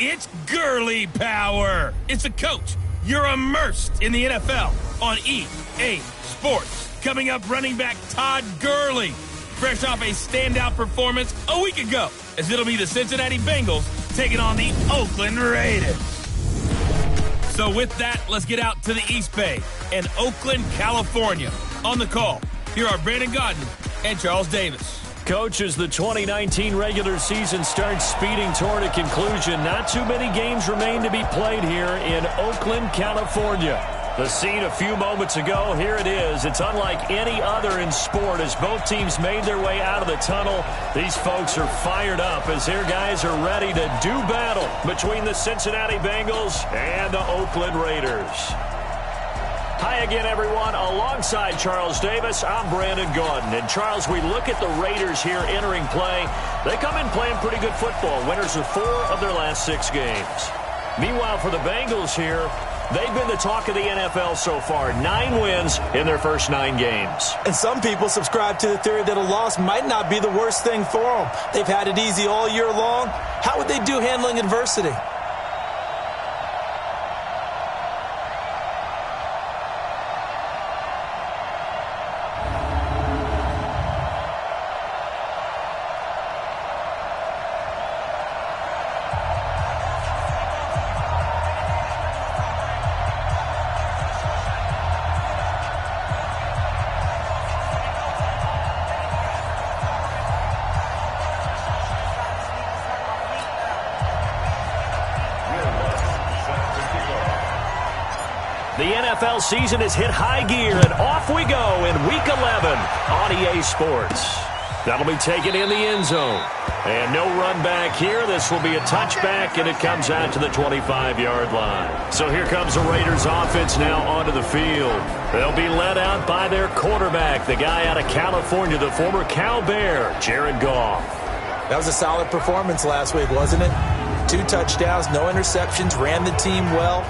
It's Gurley power. It's a coach. You're immersed in the NFL on EA Sports. Coming up, running back Todd Gurley, fresh off a standout performance a week ago, as it'll be the Cincinnati Bengals taking on the Oakland Raiders. So with that, let's get out to the East Bay and Oakland, California. On the call, here are Brandon Godden and Charles Davis. Coach, as the 2019 regular season starts speeding toward a conclusion, not too many games remain to be played here in Oakland, California. The scene a few moments ago, here it is. It's unlike any other in sport as both teams made their way out of the tunnel. These folks are fired up as their guys are ready to do battle between the Cincinnati Bengals and the Oakland Raiders. Hi again, everyone. Alongside Charles Davis, I'm Brandon Gaudin. And Charles, we look at the Raiders here entering play. They come in playing pretty good football. Winners of 4 of their last 6 games. Meanwhile, for the Bengals here, they've been the talk of the NFL so far. 9 wins in their first 9 games. And some people subscribe to the theory that a loss might not be the worst thing for them. They've had it easy all year long. How would they do handling adversity? The NFL season has hit high gear, and off we go in Week 11 on EA Sports. That'll be taken in the end zone. And no run back here. This will be a touchback, and it comes out to the 25-yard line. So here comes the Raiders offense now onto the field. They'll be led out by their quarterback, the guy out of California, the former Cal Bear, Jared Goff. That was a solid performance last week, wasn't it? 2 touchdowns, no interceptions, ran the team well.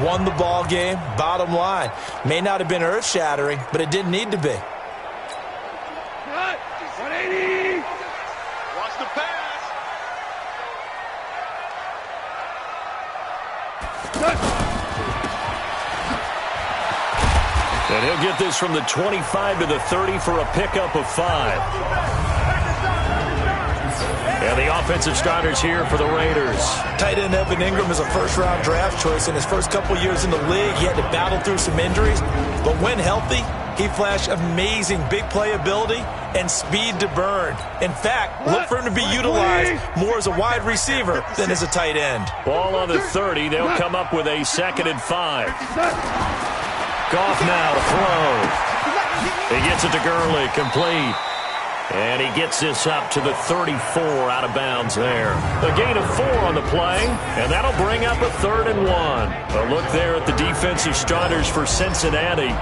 Won the ball game. Bottom line, may not have been earth-shattering, but it didn't need to be. 180. Watch the pass. And he'll get this from the 25 to the 30 for a pickup of 5. And the offensive starters here for the Raiders. Tight end Evan Ingram is a first-round draft choice. In his first couple years in the league, he had to battle through some injuries. But when healthy, he flashed amazing big playability and speed to burn. In fact, look for him to be utilized more as a wide receiver than as a tight end. Ball on the 30. They'll come up with a 2nd and 5. Goff now to throw. He gets it to Gurley, complete. And he gets this up to the 34 out of bounds there. A gain of 4 on the play, and that'll bring up a 3rd and 1. A look there at the defensive starters for Cincinnati.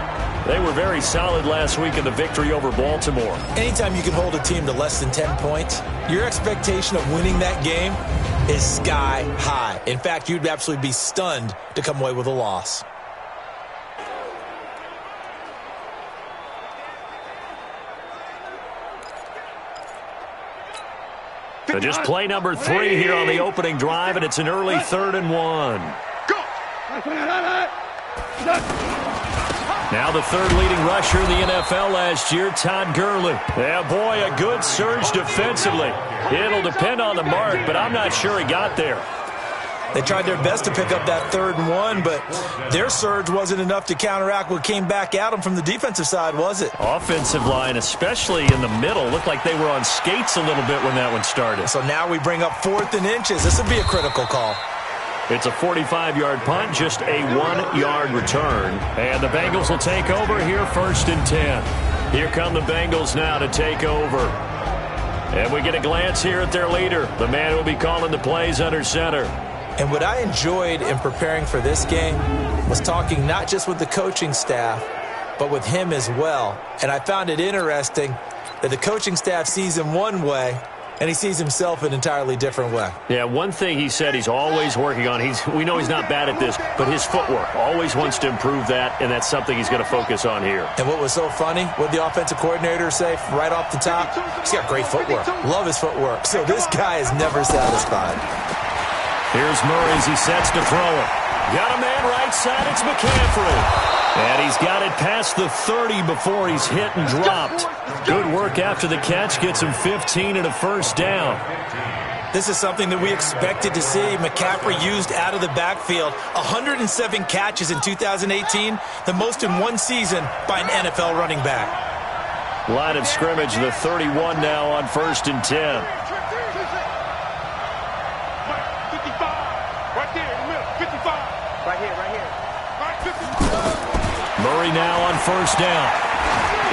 They were very solid last week in the victory over Baltimore. Anytime you can hold a team to less than 10 points, your expectation of winning that game is sky high. In fact, you'd absolutely be stunned to come away with a loss. So just play number 3 here on the opening drive, and it's an early 3rd and 1. Go. Now the 3rd leading rusher in the NFL last year, Todd Gurley. Yeah, boy, a good surge defensively. It'll depend on the mark, but I'm not sure he got there. They tried their best to pick up that 3rd and 1, but their surge wasn't enough to counteract what came back at them from the defensive side, was it? Offensive line, especially in the middle, looked like they were on skates a little bit when that one started. So now we bring up 4th and inches. This would be a critical call. It's a 45-yard punt, just a 1-yard return. And the Bengals will take over here 1st and 10. Here come the Bengals now to take over. And we get a glance here at their leader, the man who will be calling the plays under center. And what I enjoyed in preparing for this game was talking not just with the coaching staff, but with him as well. And I found it interesting that the coaching staff sees him one way, and he sees himself an entirely different way. Yeah, one thing he said he's always working on, we know he's not bad at this, but his footwork, always wants to improve that, and that's something he's going to focus on here. And what was so funny, what the offensive coordinator say right off the top, he's got great footwork. Love his footwork. So this guy is never satisfied. Here's Murray as he sets to throw it. Got a man right side. It's McCaffrey. And he's got it past the 30 before he's hit and dropped. Good work after the catch. Gets him 15 and a first down. This is something that we expected to see. McCaffrey used out of the backfield. 107 catches in 2018, the most in one season by an NFL running back. Line of scrimmage, the 31 now on 1st and 10. 55. Right there in the middle. 55. Right here. Right, 55. Murray now on 1st down.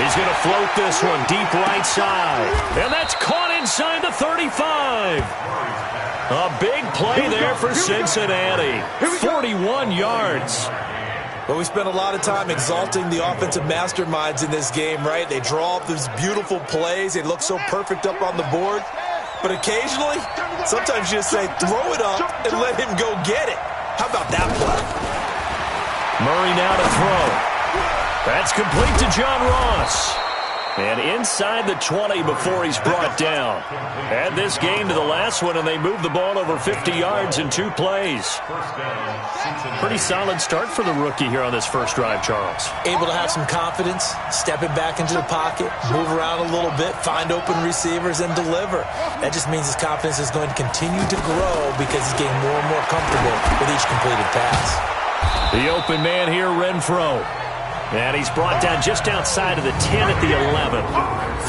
He's going to float this one deep right side. And that's caught inside the 35. A big play there for Cincinnati. 41 yards. Well, we spent a lot of time exalting the offensive masterminds in this game, right? They draw up these beautiful plays. They look so perfect up on the board. But occasionally, sometimes you just say, throw it up and let him go get it. How about that play? Murray now to throw. That's complete to John Ross. And inside the 20 before he's brought down. Add this game to the last one, and they moved the ball over 50 yards in 2 plays. Pretty solid start for the rookie here on this first drive, Charles. Able to have some confidence, stepping back into the pocket, move around a little bit, find open receivers, and deliver. That just means his confidence is going to continue to grow because he's getting more and more comfortable with each completed pass. The open man here, Renfro. And he's brought down just outside of the 10 at the 11.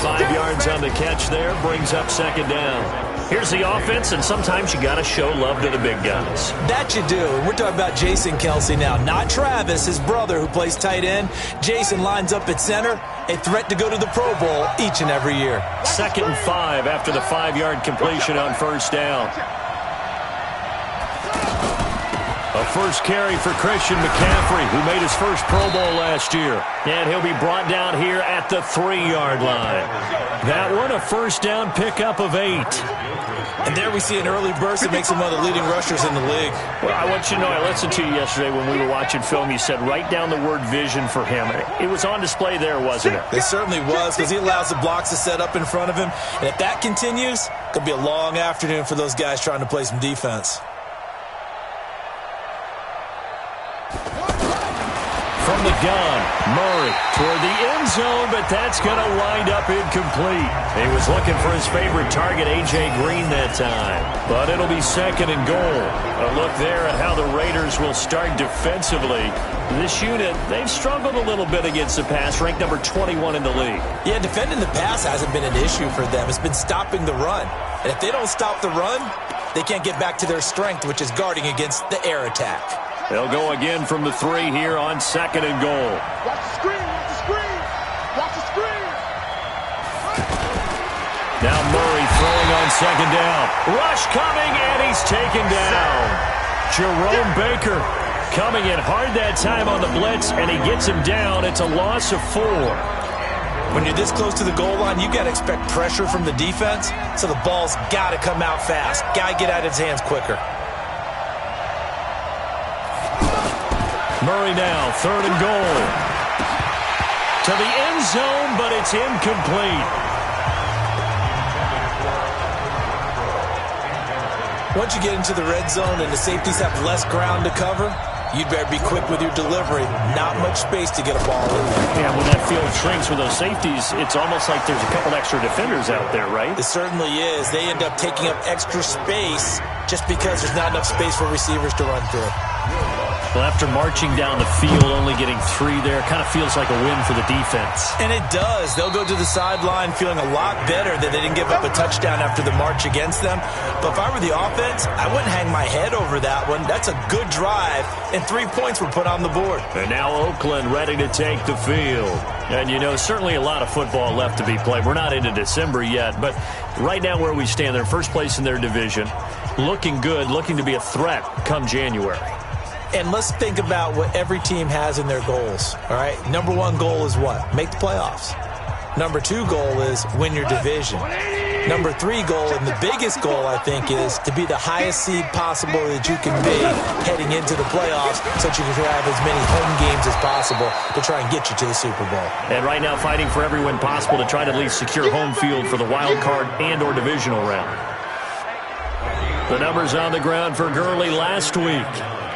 5 yards on the catch there, brings up 2nd down. Here's the offense, and sometimes you got to show love to the big guys. That you do. We're talking about Jason Kelsey now, not Travis, his brother who plays tight end. Jason lines up at center, a threat to go to the Pro Bowl each and every year. 2nd and 5 after the 5-yard completion on 1st down. A first carry for Christian McCaffrey, who made his first Pro Bowl last year. And he'll be brought down here at the 3-yard line. That one, a first down pickup of 8. And there we see an early burst that makes him one of the leading rushers in the league. Well, I want you to know, I listened to you yesterday when we were watching film. You said write down the word vision for him. It was on display there, wasn't it? It certainly was, because he allows the blocks to set up in front of him. And if that continues, it could be a long afternoon for those guys trying to play some defense. From the gun, Murray toward the end zone, but that's going to wind up incomplete. He was looking for his favorite target, A.J. Green, that time. But it'll be 2nd and goal. A look there at how the Raiders will start defensively. This unit, they've struggled a little bit against the pass, ranked number 21 in the league. Yeah, defending the pass hasn't been an issue for them. It's been stopping the run. And if they don't stop the run, they can't get back to their strength, which is guarding against the air attack. They'll go again from the 3 here on 2nd and goal. Watch the screen, watch the screen. Watch the screen. Now Murray throwing on 2nd down. Rush coming, and he's taken down. Jerome Baker coming in hard that time on the blitz, and he gets him down. It's a loss of 4. When you're this close to the goal line, you got to expect pressure from the defense, so the ball's got to come out fast. Got to get out of his hands quicker. Murray now, 3rd and goal. To the end zone, but it's incomplete. Once you get into the red zone and the safeties have less ground to cover, you'd better be quick with your delivery. Not much space to get a ball in there. Yeah, when that field shrinks with those safeties, it's almost like there's a couple extra defenders out there, right? It certainly is. They end up taking up extra space just because there's not enough space for receivers to run through. Well, after marching down the field, only getting 3 there, kind of feels like a win for the defense. And it does. They'll go to the sideline feeling a lot better that they didn't give up a touchdown after the march against them. But if I were the offense, I wouldn't hang my head over that one. That's a good drive, and 3 points were put on the board. And now Oakland ready to take the field. And, you know, certainly a lot of football left to be played. We're not into December yet, but right now where we stand, they're first place in their division. Looking good, looking to be a threat come January. And let's think about what every team has in their goals, all right? Number 1 goal is what? Make the playoffs. Number 2 goal is win your division. Number 3 goal, and the biggest goal, I think, is to be the highest seed possible that you can be heading into the playoffs so that you can have as many home games as possible to try and get you to the Super Bowl. And right now fighting for every win possible to try to at least secure home field for the wild card and or divisional round. The numbers on the ground for Gurley last week.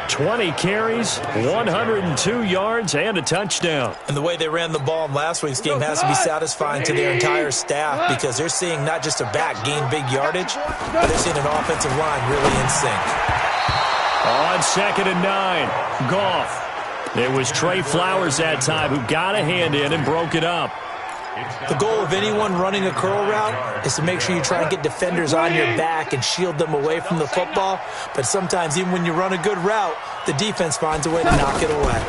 20 carries, 102 yards, and a touchdown. And the way they ran the ball in last week's game has to be satisfying to their entire staff because they're seeing not just a back gain big yardage, but they're seeing an offensive line really in sync. On 2nd and 9, Goff. It was Trey Flowers that time who got a hand in and broke it up. The goal of anyone running a curl route is to make sure you try and get defenders on your back and shield them away from the football. But sometimes even when you run a good route, the defense finds a way to knock it away.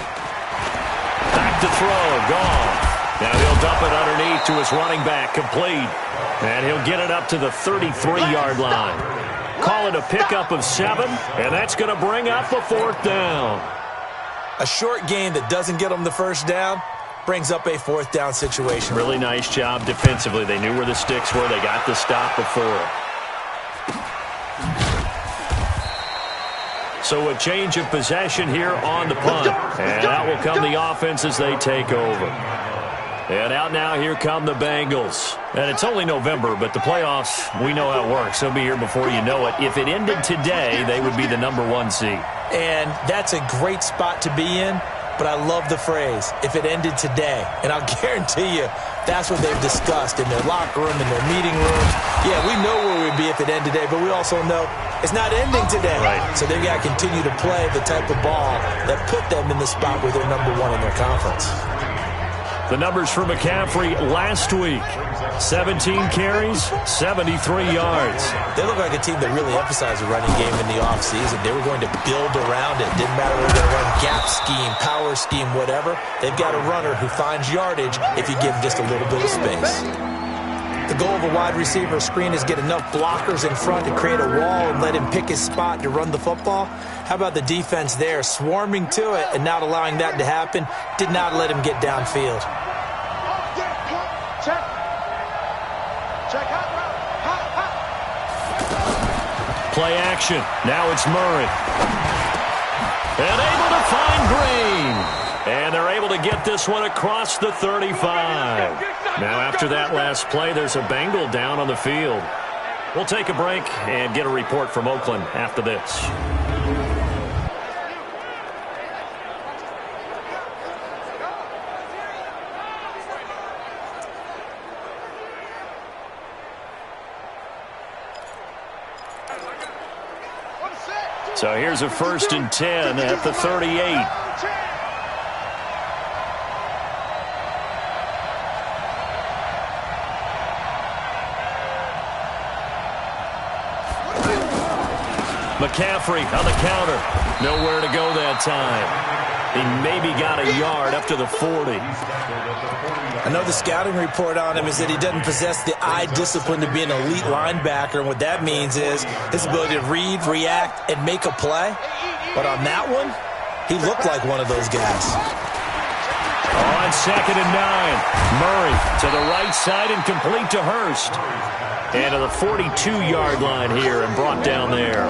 Back to throw, Goff. Now he'll dump it underneath to his running back, complete. And he'll get it up to the 33-yard line. Call it a pickup of 7, and that's going to bring up a 4th down. A short gain that doesn't get them the first down brings up a 4th down situation. Really nice job defensively. They knew where the sticks were. They got the stop before. So a change of possession here on the punt. And out will come the offense as they take over. And out now, here come the Bengals. And it's only November, but the playoffs, we know how it works. They'll be here before you know it. If it ended today, they would be the #1 seed. And that's a great spot to be in. But I love the phrase, if it ended today. And I'll guarantee you, that's what they've discussed in their locker room, in their meeting rooms. Yeah, we know where we'd be if it ended today, but we also know it's not ending today. Right. So they've got to continue to play the type of ball that put them in the spot where they're #1 in their conference. The numbers for McCaffrey last week. 17 carries, 73 yards. They look like a team that really emphasized the running game in the offseason. They were going to build around it. Didn't matter whether they were going to run gap scheme, power scheme, whatever. They've got a runner who finds yardage if you give him just a little bit of space. The goal of a wide receiver screen is get enough blockers in front to create a wall and let him pick his spot to run the football. How about the defense there, swarming to it and not allowing that to happen? Did not let him get downfield. Play action. Now it's Murray. And able to find Green. And they're able to get this one across the 35. Now after that last play, there's a Bengal down on the field. We'll take a break and get a report from Oakland after this. So here's a 1st and 10 at the 38. McCaffrey on the counter. Nowhere to go that time. He maybe got a yard up to the 40. I know the scouting report on him is that he doesn't possess the eye discipline to be an elite linebacker. And what that means is his ability to read, react, and make a play. But on that one, he looked like one of those guys. On 2nd and 9, Murray to the right side and complete to Hurst. And to the 42-yard line here and brought down there.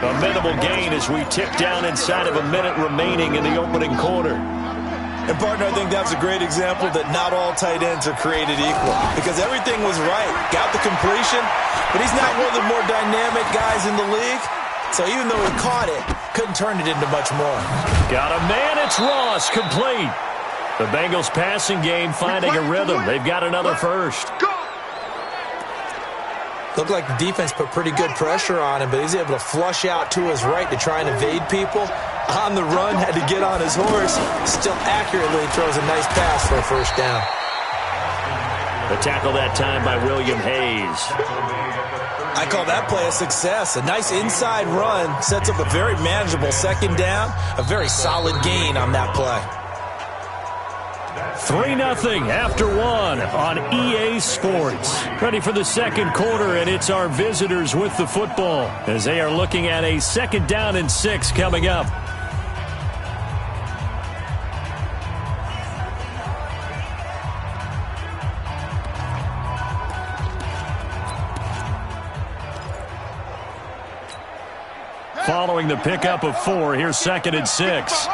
A minimal gain as we tick down inside of a minute remaining in the opening quarter. And, partner, I think that's a great example that not all tight ends are created equal. Because everything was right. Got the completion, but he's not one of the more dynamic guys in the league. So even though he caught it, couldn't turn it into much more. Got a man, it's Ross, complete. The Bengals passing game finding a rhythm. They've got another first. Looked like the defense put pretty good pressure on him, but he's able to flush out to his right to try and evade people. On the run, had to get on his horse. Still accurately throws a nice pass for a 1st down. The tackle that time by William Hayes. I call that play a success. A nice inside run sets up a very manageable 2nd down. A very solid gain on that play. 3-0 after 1 on EA Sports. Ready for the 2nd quarter, and it's our visitors with the football as they are looking at a 2nd down and 6 coming up. Following the pickup of 4, here's 2nd and 6.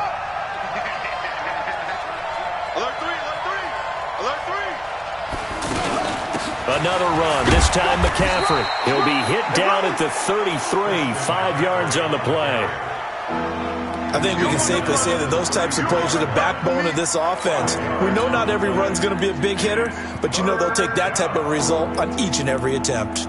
Another run, this time McCaffrey. He'll be hit down at the 33, 5 yards on the play. I think we can safely say that those types of plays are the backbone of this offense. We know not every run's going to be a big hitter, but you know they'll take that type of result on each and every attempt.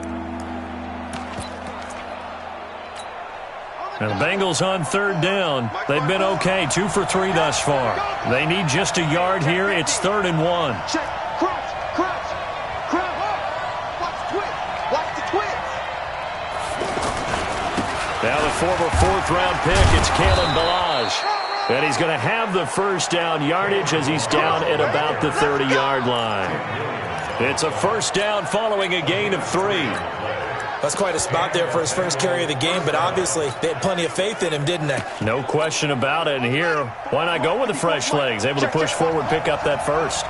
And the Bengals on third down. They've been okay, 2 for 3 thus far. They need just a yard here. It's 3rd and 1. Check. Crouch. Watch the twist. Now the former 4th-round pick, it's Kalen Ballage. And he's going to have the first down yardage as he's down at about the 30-yard line. It's a first down following a gain of 3. That's quite a spot there for his first carry of the game, but obviously they had plenty of faith in him, didn't they? No question about it. And here, why not go with the fresh legs? Able to push forward, pick up that first.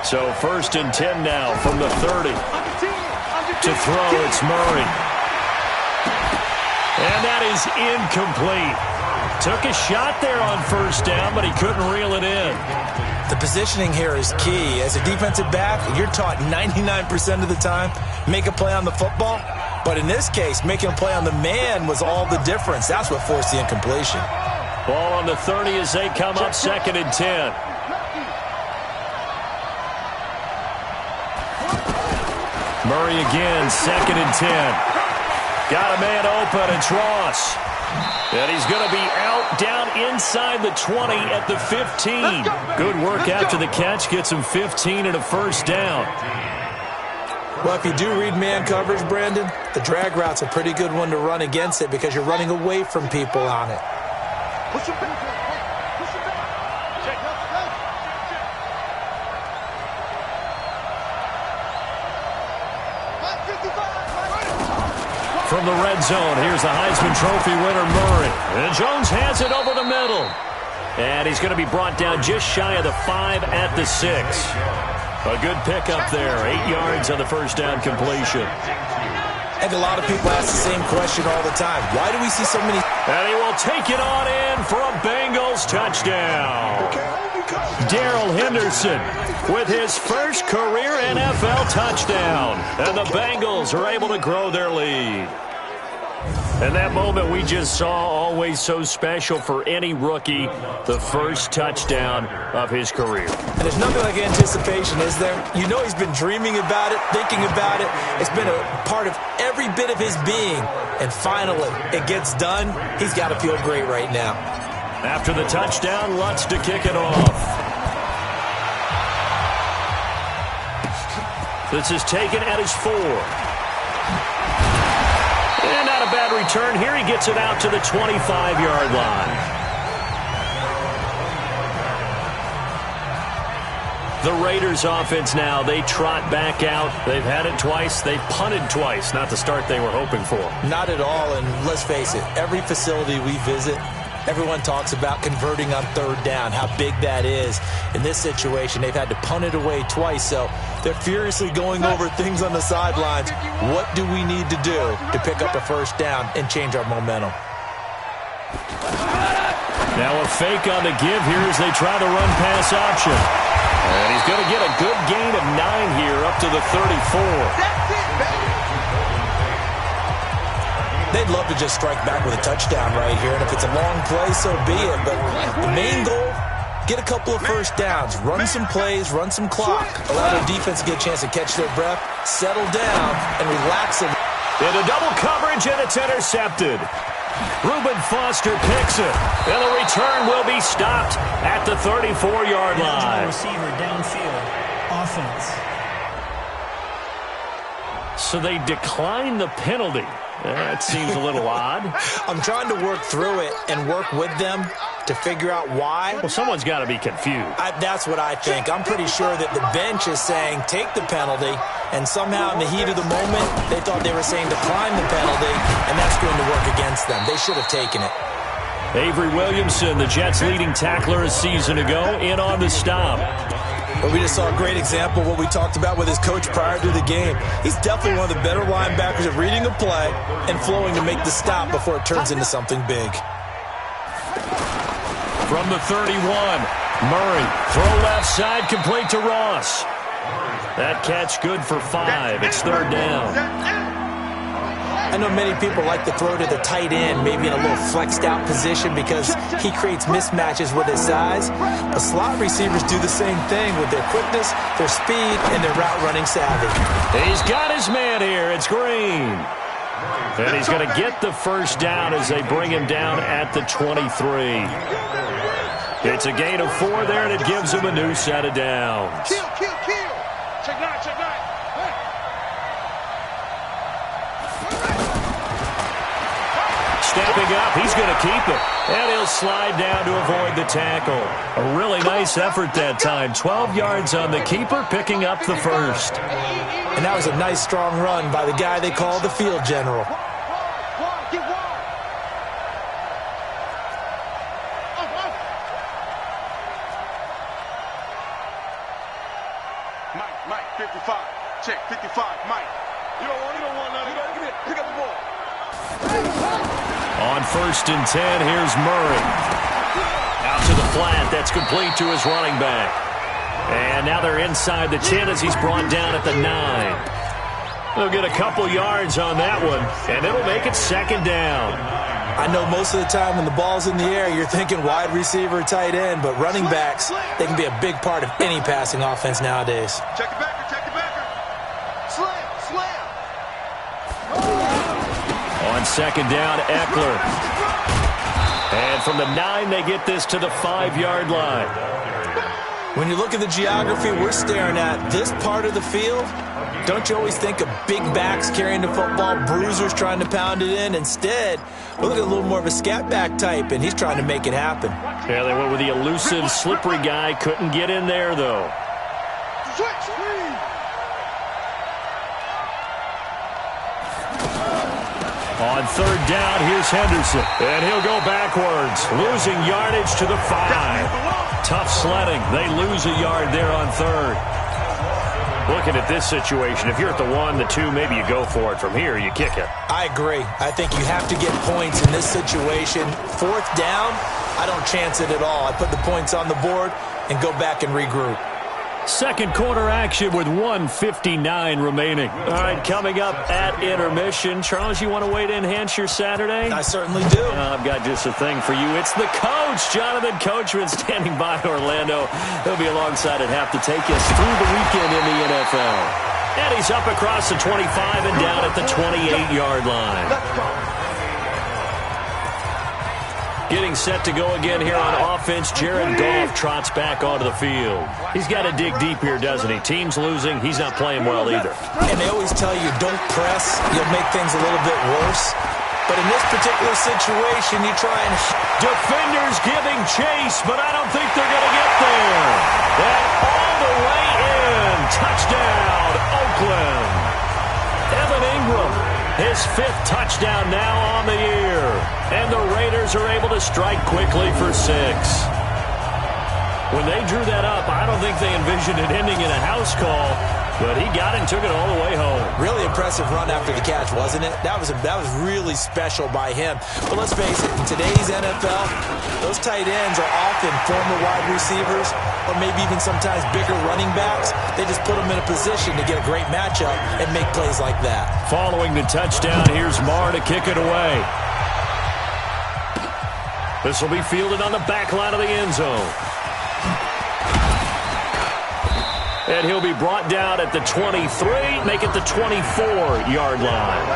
So 1st and 10 now from the 30. To throw, it's Murray. And that is incomplete. Took a shot there on first down, but he couldn't reel it in. The positioning here is key. As a defensive back, you're taught 99% of the time, make a play on the football. But in this case, making a play on the man was all the difference. That's what forced the incompletion. Ball on the 30 as they come up, 2nd and 10. Murray again, 2nd and 10. Got a man open, it's Ross. And he's going to be out down inside the 20 at the 15. Good work after the catch. Gets him 15 and a first down. Well, if you do read man coverage, Brandon, the drag route's a pretty good one to run against it because you're running away from people on it. Push him back. Check. From the red zone, here's the Heisman Trophy winner, Murray. And Jones has it over the middle. And he's going to be brought down just shy of the 5 at the 6. A good pickup there, 8 yards on the first down completion. And a lot of people ask the same question all the time. Why do we see so many? And he will take it on in for a Bengals touchdown. Darrell Henderson with his first career NFL touchdown. And the Bengals are able to grow their lead. And that moment we just saw, always so special for any rookie, the first touchdown of his career. And there's nothing like anticipation, is there? You know he's been dreaming about it, thinking about it. It's been a part of every bit of his being. And finally, it gets done. He's got to feel great right now. After the touchdown, Lutz to kick it off. This is taken at his 4. And not a bad return here. He gets it out to the 25-yard line. The Raiders offense now, they trot back out. They've had it twice. They've punted twice. Not the start they were hoping for. Not at all, and let's face it, every facility we visit, everyone talks about converting on 3rd down, how big that is. In this situation, they've had to punt it away twice, so they're furiously going over things on the sidelines. What do we need to do to pick up a first down and change our momentum? Now a fake on the give here as they try the run pass option. And he's going to get a good gain of 9 here up to the 34. They'd love to just strike back with a touchdown right here, and if it's a long play, so be it. But the main goal, get a couple of first downs, run some plays, run some clock, allow their defense to get a chance to catch their breath, settle down, and relax them. Into double coverage, and it's intercepted. Reuben Foster picks it, and the return will be stopped at the 34-yard line. Receiver downfield, offense. So they decline the penalty. That seems a little odd. I'm trying to work through it and work with them to figure out why. Well, someone's got to be confused. That's what I think. I'm pretty sure that the bench is saying take the penalty, and somehow in the heat of the moment, they thought they were saying decline the penalty, and that's going to work against them. They should have taken it. Avery Williamson, the Jets' leading tackler a season ago, in on the stop. But we just saw a great example of what we talked about with his coach prior to the game. He's definitely one of the better linebackers at reading a play and flowing to make the stop before it turns into something big. From the 31, Murray, throw left side, complete to Ross. That catch good for 5. It's third down. I know many people like to throw to the tight end, maybe in a little flexed out position because he creates mismatches with his size. But slot receivers do the same thing with their quickness, their speed, and their route running savvy. He's got his man here. It's Green. And he's going to get the first down as they bring him down at the 23. It's a gain of 4 there, and it gives him a new set of downs. Kill. Check 9. Stepping up, he's going to keep it. And he'll slide down to avoid the tackle. A really nice effort that time. 12 yards on the keeper, picking up the first. And that was a nice, strong run by the guy they call the field general. Mike, 55. Check, 55, Mike. You don't want nothing. Pick up the ball. On 1st and 10, here's Murray. Out to the flat. That's complete to his running back. And now they're inside the 10 as he's brought down at the 9. They'll get a couple yards on that one, and it'll make it second down. I know most of the time when the ball's in the air, you're thinking wide receiver, tight end, but running backs, they can be a big part of any passing offense nowadays. Check the backer. Slam. On second down, Eckler. And from the 9, they get this to the 5-yard line. When you look at the geography we're staring at, this part of the field, don't you always think of big backs carrying the football, bruisers trying to pound it in? Instead, we're looking at a little more of a scat back type, and he's trying to make it happen. Yeah, they went with the elusive, slippery guy. Couldn't get in there, though. On third down, here's Henderson. And he'll go backwards, losing yardage to the 5. Tough sledding. They lose a yard there on third. Looking at this situation, if you're at the 1, the 2, maybe you go for it. From here, you kick it. I agree. I think you have to get points in this situation. 4th down, I don't chance it at all. I put the points on the board and go back and regroup. Second quarter action with 1:59 remaining. All right, coming up at intermission. Charles, you want a way to enhance your Saturday? I certainly do. I've got just a thing for you. It's the coach, Jonathan Coachman, standing by Orlando. He'll be alongside at half to take us through the weekend in the NFL. And he's up across the 25 and down at the 28-yard line. Getting set to go again here on offense, Jared Goff trots back onto the field. He's got to dig deep here, doesn't he? Team's losing. He's not playing well either. And they always tell you, don't press. You'll make things a little bit worse. But in this particular situation, you try and... Defenders giving chase, but I don't think they're going to get there. And all the way in. Touchdown, Oakland. Evan Ingram, his 5th touchdown now on the year. And the Raiders are able to strike quickly for 6. When they drew that up, I don't think they envisioned it ending in a house call, but he got it and took it all the way home. Really impressive run after the catch, wasn't it? That was really special by him. But let's face it, in today's NFL, those tight ends are often former wide receivers or maybe even sometimes bigger running backs. They just put them in a position to get a great matchup and make plays like that. Following the touchdown, here's Marr to kick it away. This will be fielded on the back line of the end zone. And he'll be brought down at the 23, make it the 24-yard line.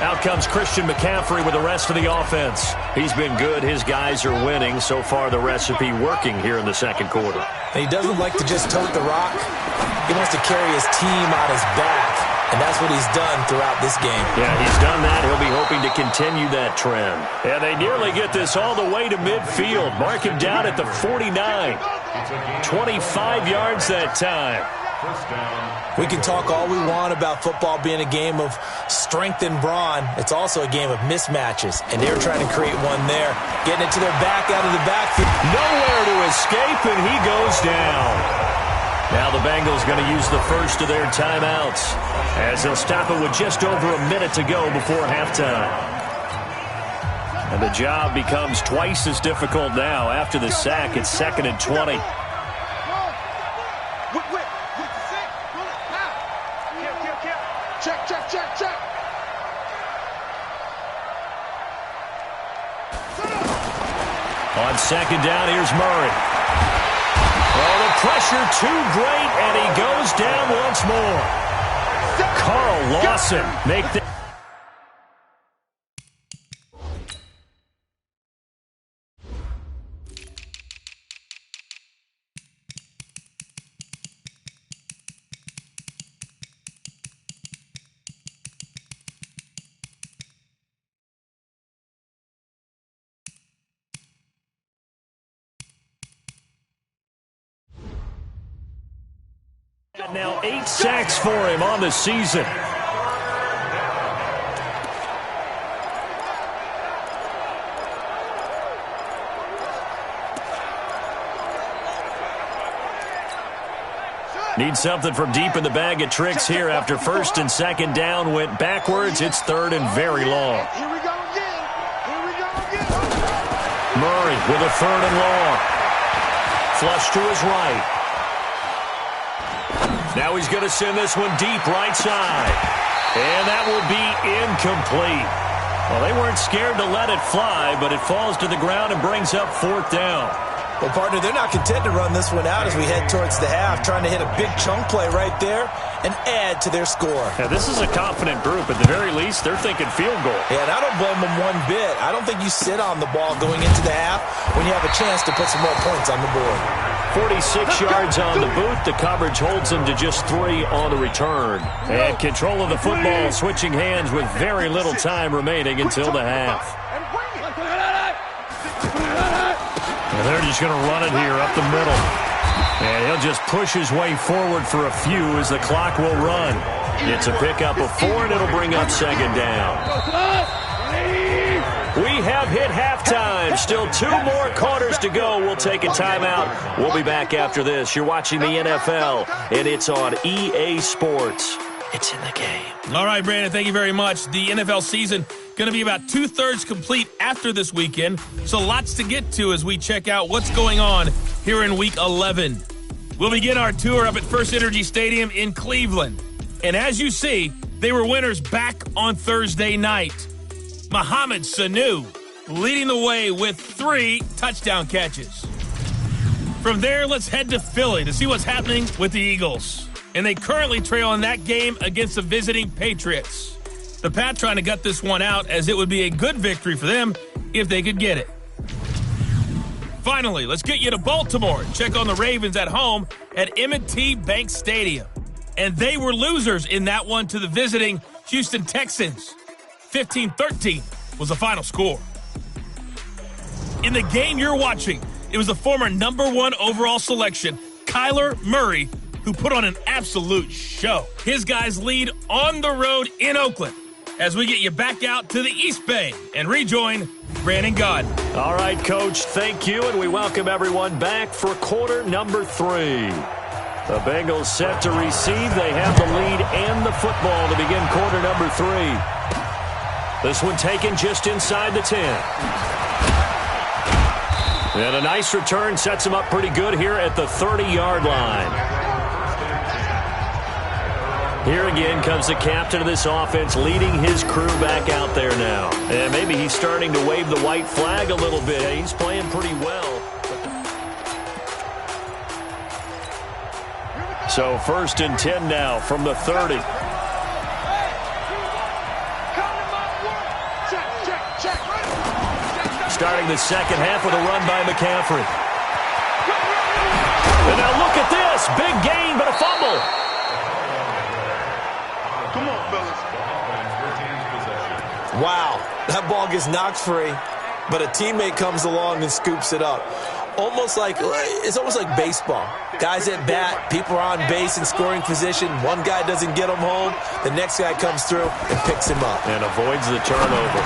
Out comes Christian McCaffrey with the rest of the offense. He's been good. His guys are winning. So far, the recipe working here in the second quarter. And he doesn't like to just tote the rock. He wants to carry his team on his back. And that's what he's done throughout this game. Yeah, he's done that. He'll be hoping to continue that trend. And they nearly get this all the way to midfield. Mark him down at the 49. 25 yards that time. We can talk all we want about football being a game of strength and brawn. It's also a game of mismatches. And they're trying to create one there. Getting it to their back out of the backfield. Nowhere to escape, and he goes down. Now the Bengals going to use the first of their timeouts as they'll stop it with just over a minute to go before halftime. And the job becomes twice as difficult now after the sack. It's 2nd and 20. On second down, here's Murray. Oh, the pressure too great, and he goes down once more. Carl Lawson make the... Now 8 sacks for him on the season. Need something from deep in the bag of tricks here after first and second down went backwards. It's third and very long. Here we go again. Here we go again. Murray with a third and long. Flush to his right. Now he's going to send this one deep right side. And that will be incomplete. Well, they weren't scared to let it fly, but it falls to the ground and brings up fourth down. Well, partner, they're not content to run this one out as we head towards the half, trying to hit a big chunk play right there and add to their score. Now, this is a confident group. At the very least, they're thinking field goal. Yeah, and I don't blame them one bit. I don't think you sit on the ball going into the half when you have a chance to put some more points on the board. 46 yards on the boot. The coverage holds them to just 3 on the return. And control of the football switching hands with very little time remaining until the half. And they're just going to run it here up the middle. And he'll just push his way forward for a few as the clock will run. It's a pickup of 4, and it'll bring up second down. We have hit halftime. Still 2 more quarters to go. We'll take a timeout. We'll be back after this. You're watching the NFL, and it's on EA Sports. It's in the game. All right, Brandon, thank you very much. The NFL season going to be about 2/3 complete after this weekend, so lots to get to as we check out what's going on here in Week 11. We'll begin our tour up at First Energy Stadium in Cleveland. And as you see, they were winners back on Thursday night. Mohamed Sanu leading the way with 3 touchdown catches. From there, let's head to Philly to see what's happening with the Eagles. And they currently trail in that game against the visiting Patriots. The Pats trying to gut this one out as it would be a good victory for them if they could get it. Finally, let's get you to Baltimore and check on the Ravens at home at M&T Bank Stadium. And they were losers in that one to the visiting Houston Texans. 15-13 was the final score. In the game you're watching, it was the former #1 overall selection, Kyler Murray, who put on an absolute show. His guys lead on the road in Oakland as we get you back out to the East Bay and rejoin Brandon Gaudin. All right, Coach, thank you, and we welcome everyone back for quarter number 3. The Bengals set to receive. They have the lead and the football to begin quarter number 3. This one taken just inside the 10. And a nice return sets him up pretty good here at the 30-yard line. Here again comes the captain of this offense leading his crew back out there now. And maybe he's starting to wave the white flag a little bit. He's playing pretty well. So 1st and 10 now from the 30. Starting the second half with a run by McCaffrey. And now look at this. Big gain, but a fumble. Come on, fellas. Wow, that ball gets knocked free, but a teammate comes along and scoops it up. It's almost like baseball. Guys at bat, people are on base in scoring position. One guy doesn't get him home. The next guy comes through and picks him up. And avoids the turnover.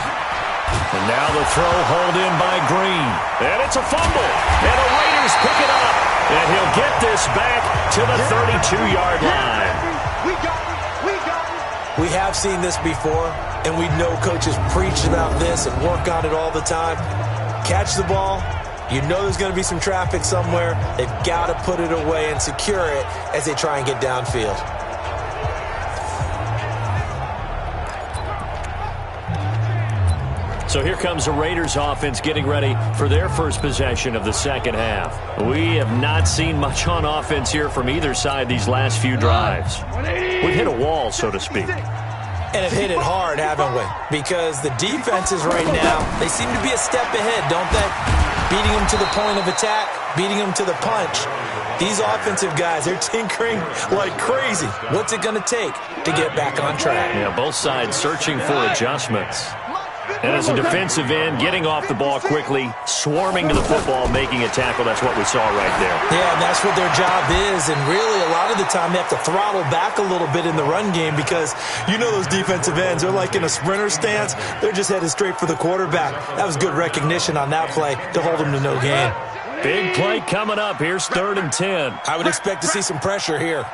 And now the throw hauled in by Green. And it's a fumble. And the Raiders pick it up. And he'll get this back to the 32-yard line. We have seen this before, and we know coaches preach about this and work on it all the time. Catch the ball. You know there's going to be some traffic somewhere. They've got to put it away and secure it as they try and get downfield. So here comes the Raiders offense getting ready for their first possession of the second half. We have not seen much on offense here from either side these last few drives. We've hit a wall, so to speak. And have hit it hard, haven't we? Because the defenses right now, they seem to be a step ahead, don't they? Beating them to the point of attack, beating them to the punch. These offensive guys, they're tinkering like crazy. What's it going to take to get back on track? Yeah, both sides searching for adjustments. And as a defensive end, getting off the ball quickly, swarming to the football, making a tackle. That's what we saw right there. Yeah, and that's what their job is. And really, a lot of the time, they have to throttle back a little bit in the run game because you know those defensive ends, they're like in a sprinter stance. They're just headed straight for the quarterback. That was good recognition on that play to hold them to no gain. Big play coming up. Here's 3rd and 10. I would expect to see some pressure here.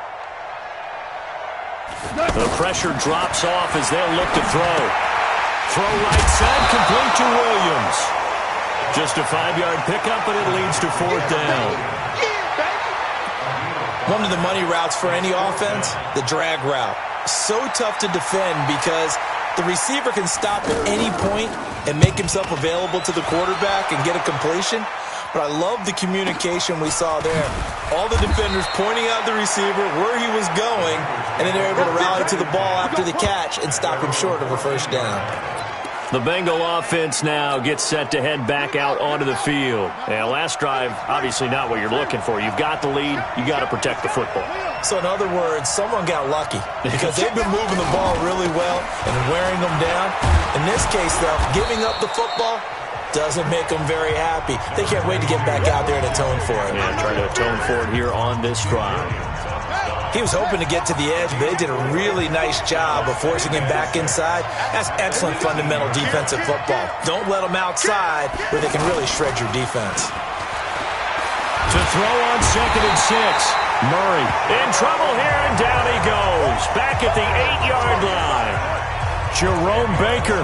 The pressure drops off as they'll look to throw. Throw right side, complete to Williams. Just a 5-yard pickup, and it leads to 4th down. One of the money routes for any offense, the drag route. So tough to defend because the receiver can stop at any point and make himself available to the quarterback and get a completion. But I love the communication we saw there. All the defenders pointing out the receiver, where he was going, and then they're able to rally to the ball after the catch and stop him short of a first down. The Bengal offense now gets set to head back out onto the field. And last drive, obviously not what you're looking for. You've got the lead. You got to protect the football. So in other words, someone got lucky because they've been moving the ball really well and wearing them down. In this case, though, giving up the football doesn't make them very happy. They can't wait to get back out there and atone for it. Yeah, trying to atone for it here on this drive. He was hoping to get to the edge, but they did a really nice job of forcing him back inside. That's excellent fundamental defensive football. Don't let them outside where they can really shred your defense. To throw on 2nd and 6. Murray in trouble here, and down he goes. Back at the 8-yard line. Jerome Baker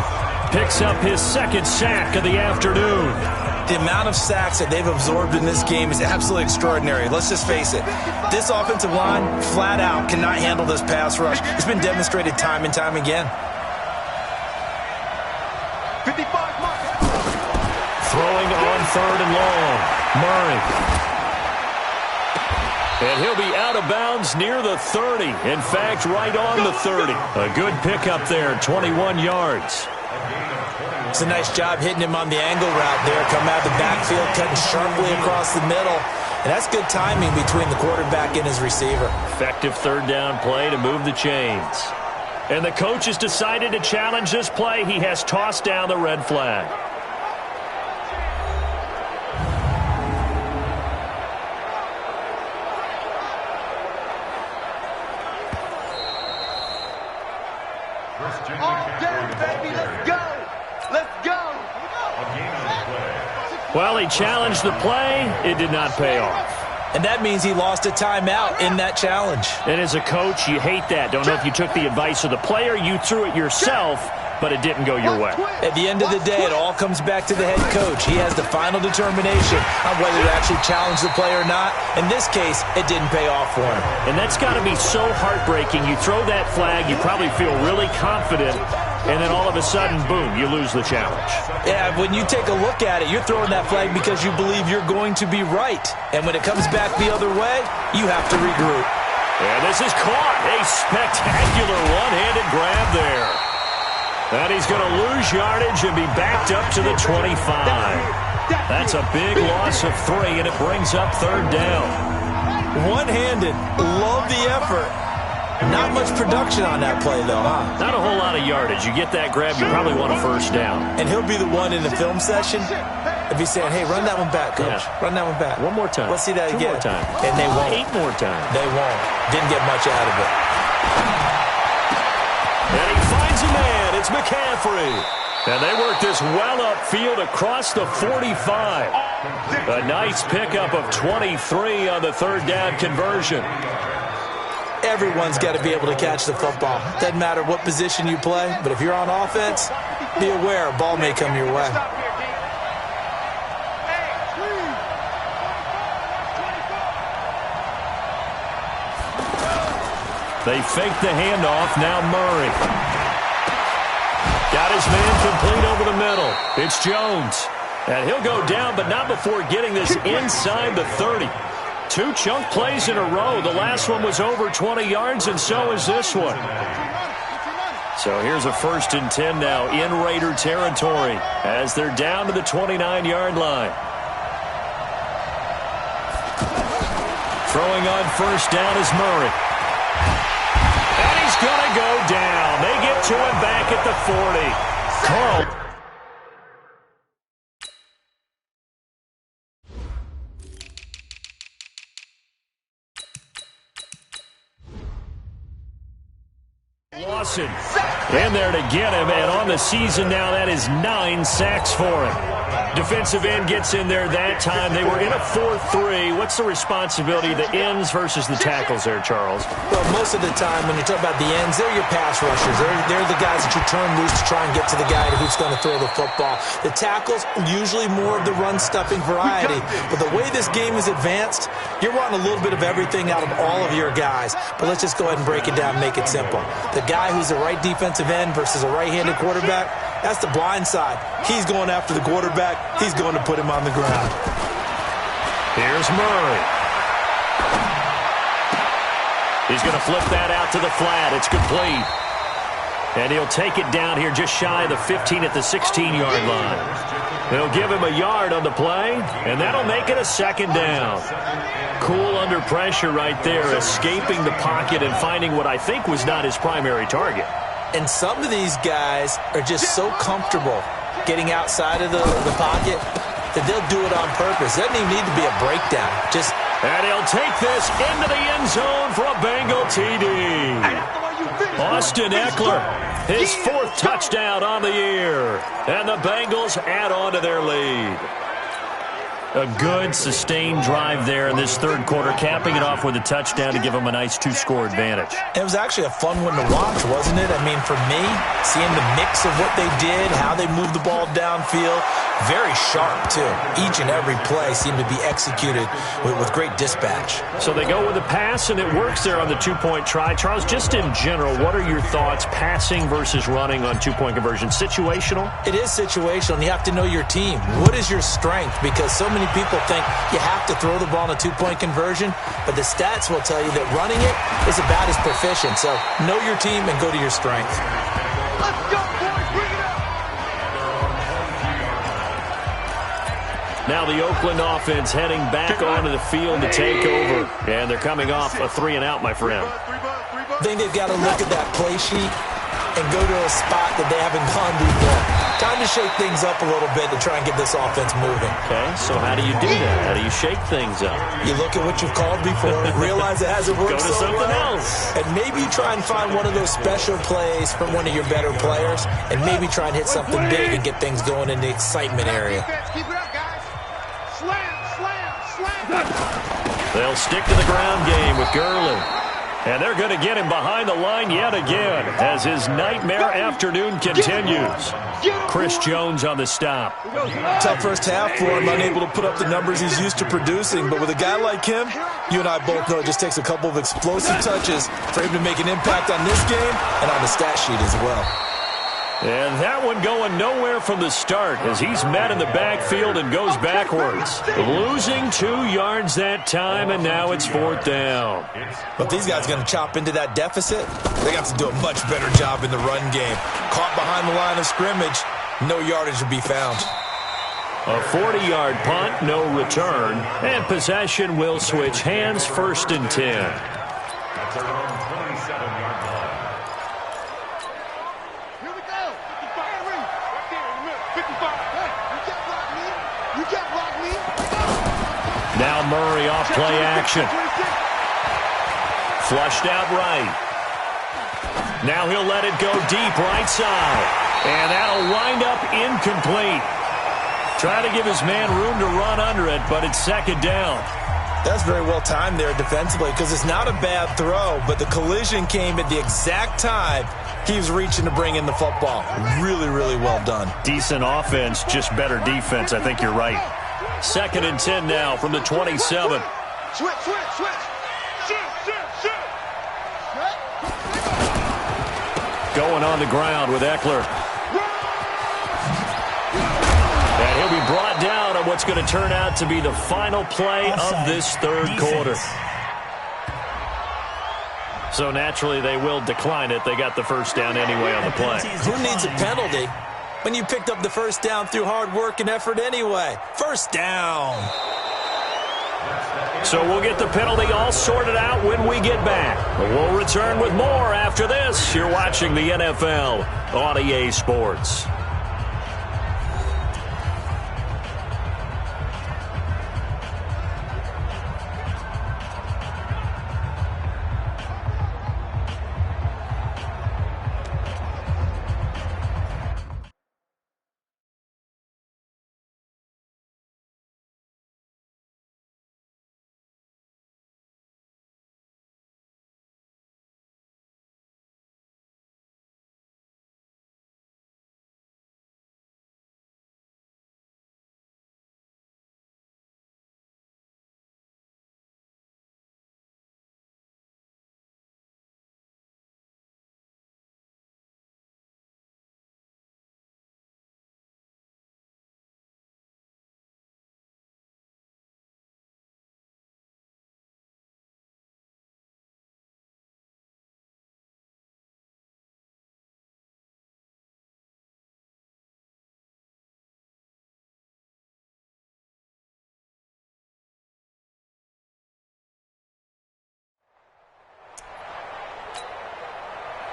picks up his 2nd sack of the afternoon. The amount of sacks that they've absorbed in this game is absolutely extraordinary. Let's just face it. This offensive line, flat out, cannot handle this pass rush. It's been demonstrated time and time again. 55 mark. Throwing on 3rd and long. Murray. And he'll be out of bounds near the 30. In fact, right on the 30. A good pickup there, 21 yards. It's a nice job hitting him on the angle route there. Come out of the backfield, cutting sharply across the middle. And that's good timing between the quarterback and his receiver. Effective 3rd down play to move the chains. And the coach has decided to challenge this play. He has tossed down the red flag. Well, he challenged the play. It did not pay off. And that means he lost a timeout in that challenge. And as a coach, you hate that. Don't know if you took the advice of the player, you threw it yourself, but it didn't go your way. At the end of the day, it all comes back to the head coach. He has the final determination on whether to actually challenge the play or not. In this case, it didn't pay off for him. And that's got to be so heartbreaking. You throw that flag, you probably feel really confident, and then all of a sudden, boom, you lose the challenge. Yeah, when you take a look at it, you're throwing that flag because you believe you're going to be right. And when it comes back the other way, you have to regroup. And this is caught. A spectacular one-handed grab there. And he's going to lose yardage and be backed up to the 25. That's a big loss of 3, and it brings up 3rd down. One-handed. Love the effort. Not much production on that play, though, huh? Not a whole lot of yardage. You get that grab, you probably want a 1st down. And he'll be the one in the film session if he's saying, hey, run that one back, coach. Yeah. Run that one back. One more time. Let's see that 2 again. more times. And they won't. 8 more times. They won't. Didn't get much out of it. And he finds a man. It's McCaffrey. And they work this well upfield across the 45. A nice pickup of 23 on the 3rd down conversion. Everyone's got to be able to catch the football. Doesn't matter what position you play, but if you're on offense, be aware a ball may come your way. They fake the handoff. Now Murray. Got Got his man complete over the middle. It's Jones. And he'll go down, but not before getting this inside the 30. 2 chunk plays in a row. The last one was over 20 yards, and so is this one. So here's a 1st and 10 now in Raider territory as they're down to the 29-yard line. Throwing on 1st down is Murray. And he's going to go down. They get to him back at the 40. Carl. Lawson in there to get him, and on the season now, that is 9 sacks for him. Defensive end gets in there that time. They were in a 4-3. What's the responsibility of the ends versus the tackles there, Charles? Well, most of the time when you talk about the ends, they're your pass rushers. They're the guys that you turn loose to try and get to the guy who's going to throw the football. The tackles, usually more of the run-stuffing variety. But the way this game is advanced, you're wanting a little bit of everything out of all of your guys. But let's just go ahead and break it down and make it simple. The guy who's the right defensive end versus a right-handed quarterback, that's the blind side. He's going after the quarterback. He's going to put him on the ground. Here's Murray. He's going to flip that out to the flat. It's complete. And he'll take it down here just shy of the 15 at the 16-yard line. They'll give him a yard on the play, and that'll make it a 2nd down. Cool under pressure right there, escaping the pocket and finding what I think was not his primary target. And some of these guys are just so comfortable getting outside of the pocket that they'll do it on purpose. It doesn't even need to be a breakdown. And he'll take this into the end zone for a Bengal TD. Austin Eckler, his 4th touchdown on the year. And the Bengals add on to their lead. A good, sustained drive there in this 3rd quarter, capping it off with a touchdown to give them a nice 2-score advantage. It was actually a fun one to watch, wasn't it? I mean, for me, seeing the mix of what they did, how they moved the ball downfield, very sharp, too. Each and every play seemed to be executed with great dispatch. So they go with a pass, and it works there on the 2-point try. Charles, just in general, what are your thoughts, passing versus running on 2-point conversion? Situational? It is situational, and you have to know your team. What is your strength? Because so many people think you have to throw the ball in a 2-point conversion, but the stats will tell you that running it is about as proficient. So know your team and go to your strength. Let's go, boys. Bring it up. Now the Oakland offense heading back onto the field to take over. And they're coming off a 3-and-out, my friend. I think they've got to look at that play sheet and go to a spot that they haven't gone before. Time to shake things up a little bit to try and get this offense moving. Okay, so how do you do that? How do you shake things up? You look at what you've called before, realize it hasn't worked Go to so something well, else. and maybe you try and find one of those special plays from one of your better players, and maybe try and hit something big and get things going in the excitement area. Keep it up, guys. Slam, slam, slam. They'll stick to the ground game with Gurley. And they're going to get him behind the line yet again as his nightmare afternoon continues. Chris Jones on the stop. Tough first half for him, unable to put up the numbers he's used to producing. But with a guy like him, you and I both know it just takes a couple of explosive touches for him to make an impact on this game and on the stat sheet as well. And that one going nowhere from the start as he's met in the backfield and goes backwards. Losing 2 yards that time, and now it's 4th down. But these guys are going to chop into that deficit. They got to do a much better job in the run game. Caught behind the line of scrimmage, no yardage to be found. A 40-yard punt, no return, and possession will switch hands, 1st and 10. Now Murray off play action. Flushed out right. Now he'll let it go deep right side. And that'll wind up incomplete. Try to give his man room to run under it, but it's 2nd down. That's very well timed there defensively because it's not a bad throw, but the collision came at the exact time he was reaching to bring in the football. Really, really well done. Decent offense, just better defense. I think you're right. 2nd and 10 now from the 27. Switch, switch, switch. Shoot. Going on the ground with Eckler. And he'll be brought down on what's going to turn out to be the final play of this third quarter. So naturally, they will decline it. They got the first down anyway on the play. Who needs a penalty when you picked up the first down through hard work and effort anyway? First down. So we'll get the penalty all sorted out when we get back. We'll return with more after this. You're watching the NFL on EA Sports.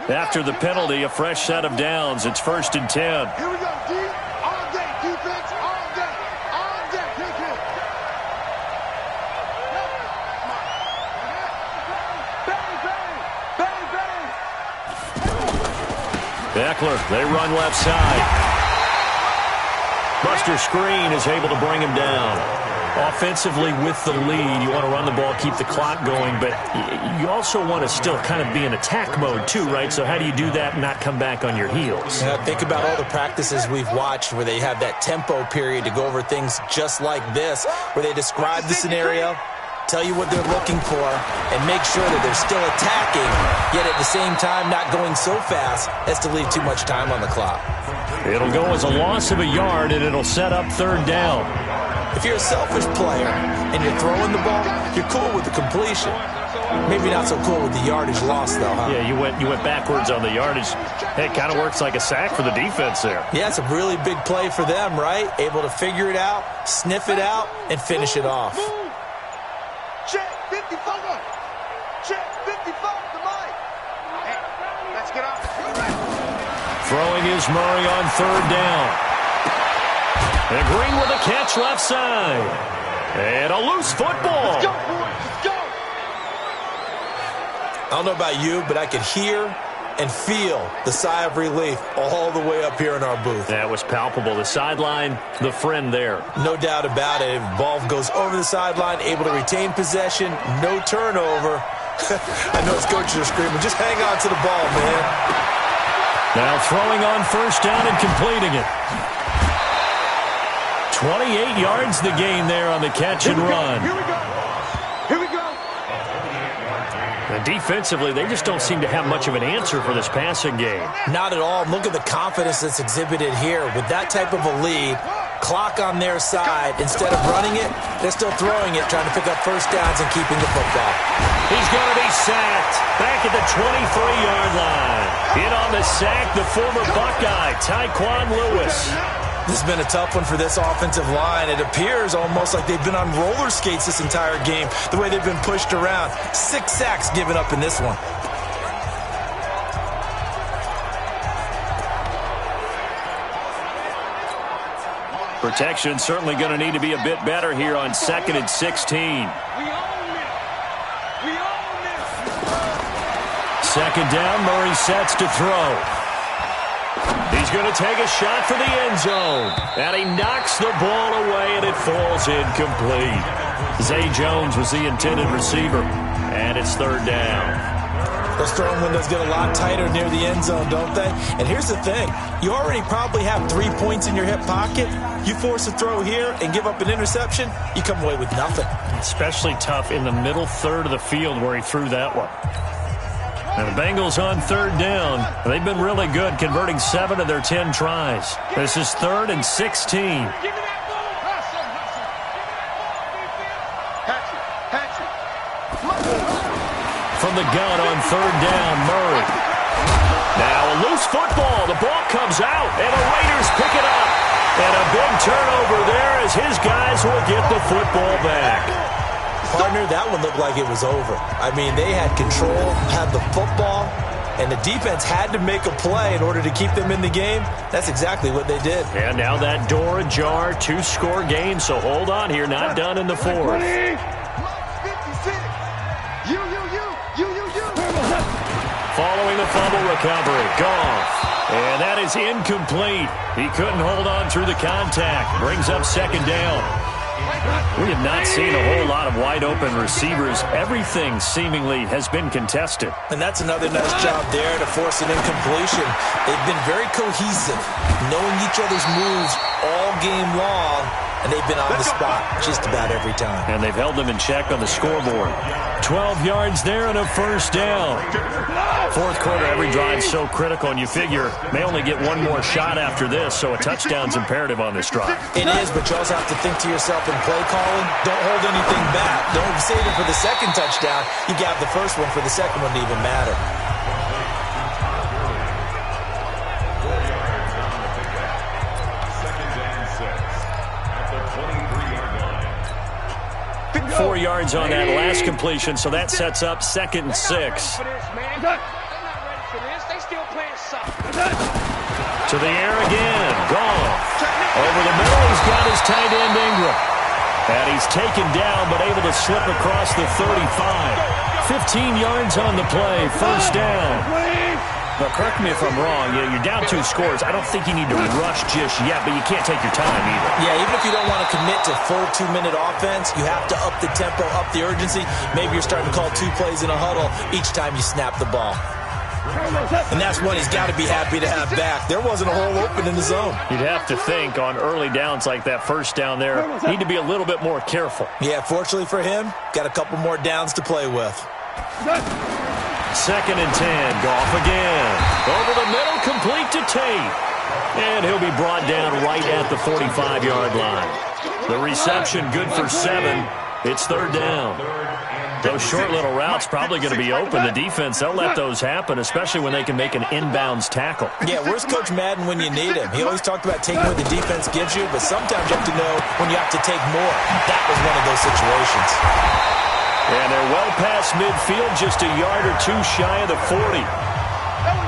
After the penalty, a fresh set of downs. It's 1st and 10. Here we go, D. All day, defense, all day. All day. Kick. Bang. Eckler, they run left side. Buster Screen is able to bring him down. Offensively with the lead, you want to run the ball, keep the clock going, but you also want to still kind of be in attack mode too, right? So how do you do that and not come back on your heels? Yeah, think about all the practices we've watched where they have that tempo period to go over things just like this, where they describe the scenario, tell you what they're looking for, and make sure that they're still attacking, yet at the same time not going so fast as to leave too much time on the clock. It'll go as a loss of a yard, and it'll set up 3rd down. If you're a selfish player and you're throwing the ball, you're cool with the completion. Maybe not so cool with the yardage loss, though, huh? Yeah, you went backwards on the yardage. Hey, it kind of works like a sack for the defense there. Yeah, it's a really big play for them, right? Able to figure it out, sniff it out, and finish it off. Check 55. Check 55 the mic. Hey, let's get off. Throwing is Murray on 3rd down. And Green with a catch left side. And a loose football. Let's go, boys. Let's go. I don't know about you, but I could hear and feel the sigh of relief all the way up here in our booth. That was palpable. The sideline, the friend there. No doubt about it. If the ball goes over the sideline, able to retain possession, no turnover. I know his coaches are screaming, just hang on to the ball, man. Now throwing on 1st down and completing it. 28 yards the gain there on the catch and run. Here we go. Here we go. And defensively, they just don't seem to have much of an answer for this passing game. Not at all. Look at the confidence that's exhibited here. With that type of a lead, clock on their side, instead of running it, they're still throwing it, trying to pick up 1st downs and keeping the football. He's going to be sacked back at the 23-yard line. In on the sack, the former Buckeye, Tyquan Lewis. This has been a tough one for this offensive line. It appears almost like they've been on roller skates this entire game, the way they've been pushed around. 6 sacks given up in this one. Protection certainly going to need to be a bit better here on 2nd and 16. We own this. We own this. 2nd down, Murray sets to throw. He's going to take a shot for the end zone. And he knocks the ball away, and it falls incomplete. Zay Jones was the intended receiver, and it's 3rd down. Those throwing windows get a lot tighter near the end zone, don't they? And here's the thing. You already probably have 3 points in your hip pocket. You force a throw here and give up an interception, you come away with nothing. Especially tough in the middle third of the field where he threw that one. And the Bengals on third down. They've been really good, converting 7 of their 10 tries. This is 3rd and 16. From the gun on third down, Murray. Now a loose football. The ball comes out, and the Raiders pick it up. And a big turnover there as his guys will get the football back. Partner, that one looked like it was over. I mean, they had control, had the football, and the defense had to make a play in order to keep them in the game. That's exactly what they did. And now that door ajar, 2-score game, so hold on here, not done in the 4th. Following the fumble recovery, Goff. And that is incomplete. He couldn't hold on through the contact. Brings up 2nd down. We have not seen a whole lot of wide-open receivers. Everything seemingly has been contested. And that's another nice job there to force an incompletion. They've been very cohesive, knowing each other's moves all game long, and they've been on the spot just about every time. And they've held them in check on the scoreboard. 12 yards there and a 1st down. 4th quarter, every drive so critical, and you figure may only get one more shot after this, so a touchdown's imperative on this drive. It is, but you also have to think to yourself in play calling, don't hold anything back. Don't save it for the 2nd touchdown. You got the 1st one for the 2nd one to even matter. Second 4 yards on that last completion, so that sets up 2nd and 6. To the air again. Goff. Over the middle, he's got his tight end Ingram. And he's taken down, but able to slip across the 35. 15 yards on the play. 1st down. But correct me if I'm wrong. You're down 2 scores. I don't think you need to rush just yet, but you can't take your time either. Yeah, even if you don't want to commit to full 2-minute offense, you have to up the tempo, up the urgency. Maybe you're starting to call 2 plays in a huddle each time you snap the ball. And that's one he's got to be happy to have back. There wasn't a hole open in the zone. You'd have to think on early downs like that 1st down there, need to be a little bit more careful. Yeah, fortunately for him, got a couple more downs to play with. 2nd and 10. Goff again. Over the middle, complete to Tate. And he'll be brought down right at the 45-yard line. The reception good for 7. It's 3rd down. Those short little routes probably going to be open. The defense, they'll let those happen, especially when they can make an inbounds tackle. Yeah, where's Coach Madden when you need him? He always talked about taking what the defense gives you, but sometimes you have to know when you have to take more. That was one of those situations. And they're well past midfield, just a yard or 2 shy of the 40.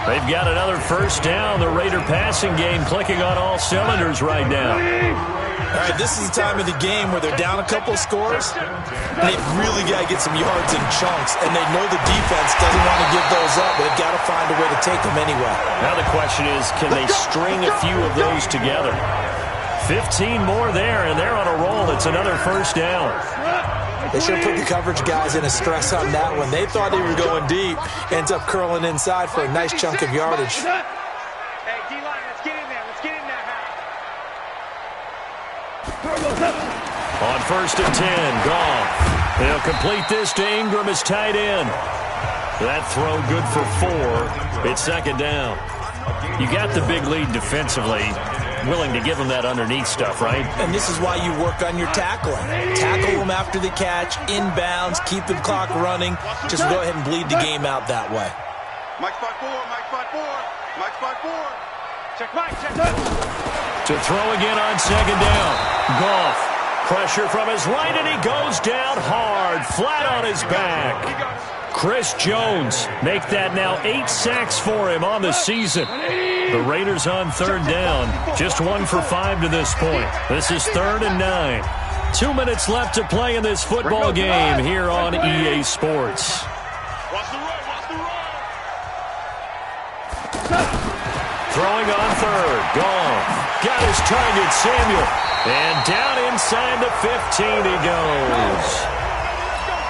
They've got another 1st down. The Raider passing game clicking on all cylinders right now. All right, this is the time of the game where they're down a couple of scores, and they've really got to get some yards in chunks, and they know the defense doesn't want to give those up, but they've got to find a way to take them anyway. Now the question is, can they string a few of those together? 15 more there, and they're on a roll. It's another 1st down. They should have put the coverage guys in a stress on that one. They thought they were going deep. Ends up curling inside for a nice chunk of yardage. Hey, D-line, let's get in there. Let's get in there. On 1st and 10, Goff. They'll complete this to Ingram as tight end. That throw good for 4. It's 2nd down. You got the big lead defensively. Willing to give them that underneath stuff, right? And this is why you work on your tackling. Tackle them after the catch, inbounds, keep the clock running. Just go ahead and bleed the game out that way. Mike spot 4, Mike spot 4, Mike spot 4. Check Mike, check. To throw again on 2nd down. Goff. Pressure from his right, and he goes down hard, flat on his back. Chris Jones make that now 8 sacks for him on the season. The Raiders on 3rd down, just 1 for 5 to this point. This is 3rd and 9. 2 minutes left to play in this football game here on EA Sports. Throwing on 3rd, Goff. Got his target, Samuel. And down inside the 15 he goes.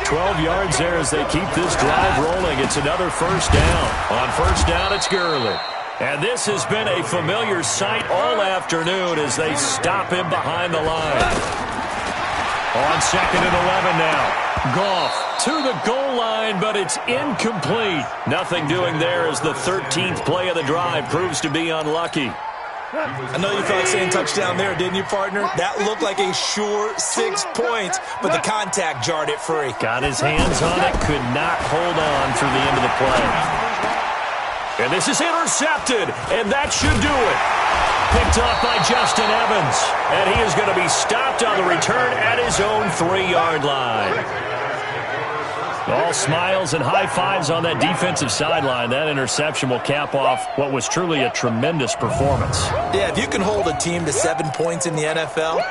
12 yards there as they keep this drive rolling. It's another 1st down. On 1st down, it's Gurley. And this has been a familiar sight all afternoon as they stop him behind the line. On 2nd and 11 now. Goff to the goal line. line, but it's incomplete. Nothing doing there as the 13th play of the drive proves to be unlucky. I know you felt like saying touchdown there, didn't you, partner? That looked like a sure 6 points, but the contact jarred it free. Got his hands on it, could not hold on through the end of the play. And this is intercepted, and that should do it. Picked off by Justin Evans, and he is going to be stopped on the return at his own 3-yard line. All smiles and high fives on that defensive sideline. That interception will cap off what was truly a tremendous performance. Yeah, if you can hold a team to 7 points in the NFL,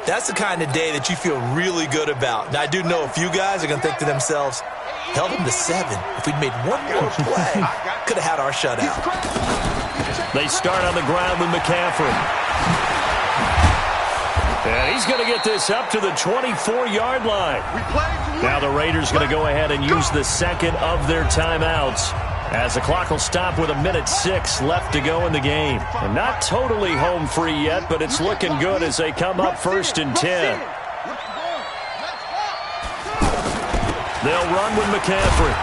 that's the kind of day that you feel really good about. Now, I do know a few guys are going to think to themselves, held them to 7. If we'd made one more play, could have had our shutout. They start on the ground with McCaffrey. And he's going to get this up to the 24-yard line. Now the Raiders going to go ahead and use the second of their timeouts, as the clock will stop with 1:06 left to go in the game. And not totally home free yet, but it's looking good as they come up 1st and 10. They'll run with McCaffrey.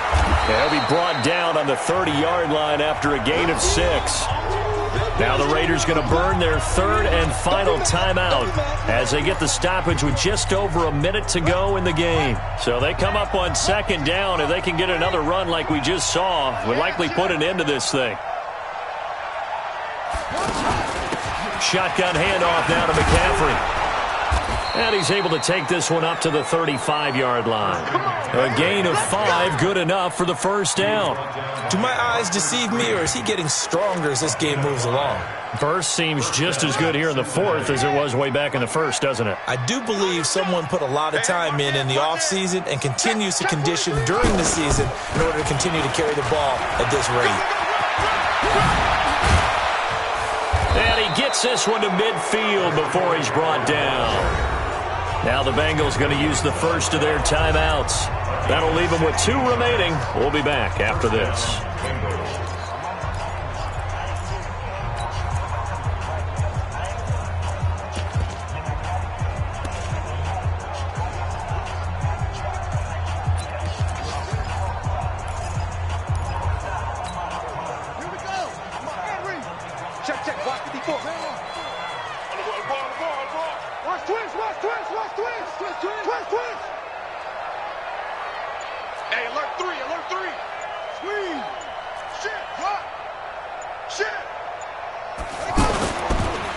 They'll be brought down on the 30-yard line after a gain of 6. Now the Raiders going to burn their 3rd and final timeout as they get the stoppage with just over a minute to go in the game. So they come up on 2nd down. If they can get another run like we just saw, would likely put an end to this thing. Shotgun handoff now to McCaffrey. And he's able to take this one up to the 35-yard line. A gain of 5, good enough for the 1st down. Do my eyes deceive me, or is he getting stronger as this game moves along? Burst seems just as good here in the 4th as it was way back in the 1st, doesn't it? I do believe someone put a lot of time in the offseason and continues to condition during the season in order to continue to carry the ball at this rate. And he gets this one to midfield before he's brought down. Now the Bengals going to use the first of their timeouts. That'll leave them with 2 remaining. We'll be back after this.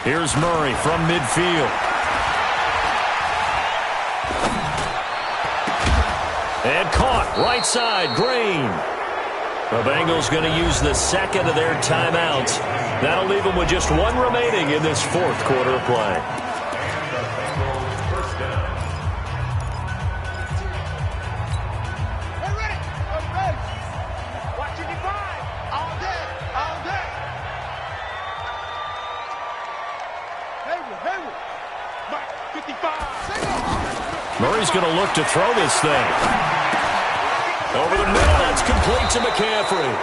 Here's Murray from midfield. And caught right side, Green. The Bengals going to use the second of their timeouts. That'll leave them with just 1 remaining in this 4th quarter of play. Murray's going to look to throw this thing. Over the middle, that's complete to McCaffrey.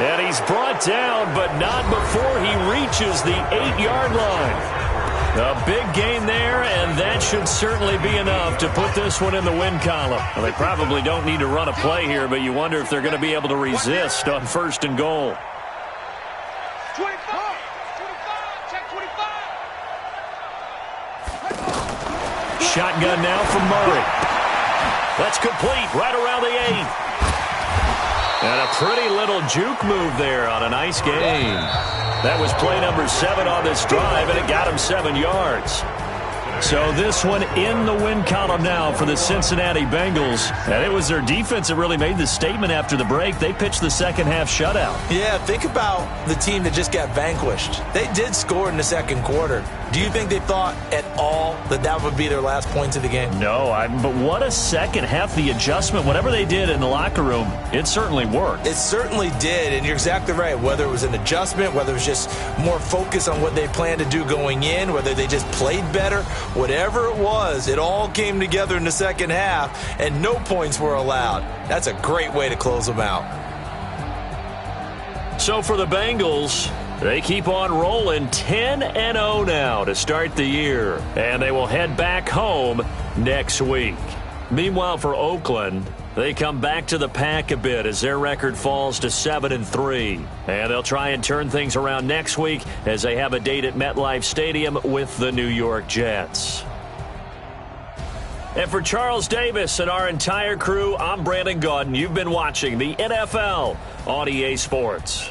And he's brought down, but not before he reaches the 8-yard line. A big gain there, and that should certainly be enough to put this one in the win column. Well, they probably don't need to run a play here, but you wonder if they're going to be able to resist on 1st and goal. Shotgun now from Murray. That's complete right around the 8. And a pretty little juke move there on a nice gain. That was play number 7 on this drive, and it got him 7 yards. So this one in the win column now for the Cincinnati Bengals. And it was their defense that really made the statement after the break. They pitched the second-half shutout. Yeah, think about the team that just got vanquished. They did score in the 2nd quarter. Do you think they thought at all that that would be their last points of the game? No, but what a second half. The adjustment, whatever they did in the locker room, it certainly worked. It certainly did, and you're exactly right. Whether it was an adjustment, whether it was just more focus on what they planned to do going in, whether they just played better, whatever it was, it all came together in the 2nd half, and no points were allowed. That's a great way to close them out. So for the Bengals, they keep on rolling 10-0 now to start the year. And they will head back home next week. Meanwhile, for Oakland, They come back to the pack a bit as their record falls to 7-3. And they'll try and turn things around next week as they have a date at MetLife Stadium with the New York Jets. And for Charles Davis and our entire crew, I'm Brandon Gaudin. You've been watching the NFL on EA Sports.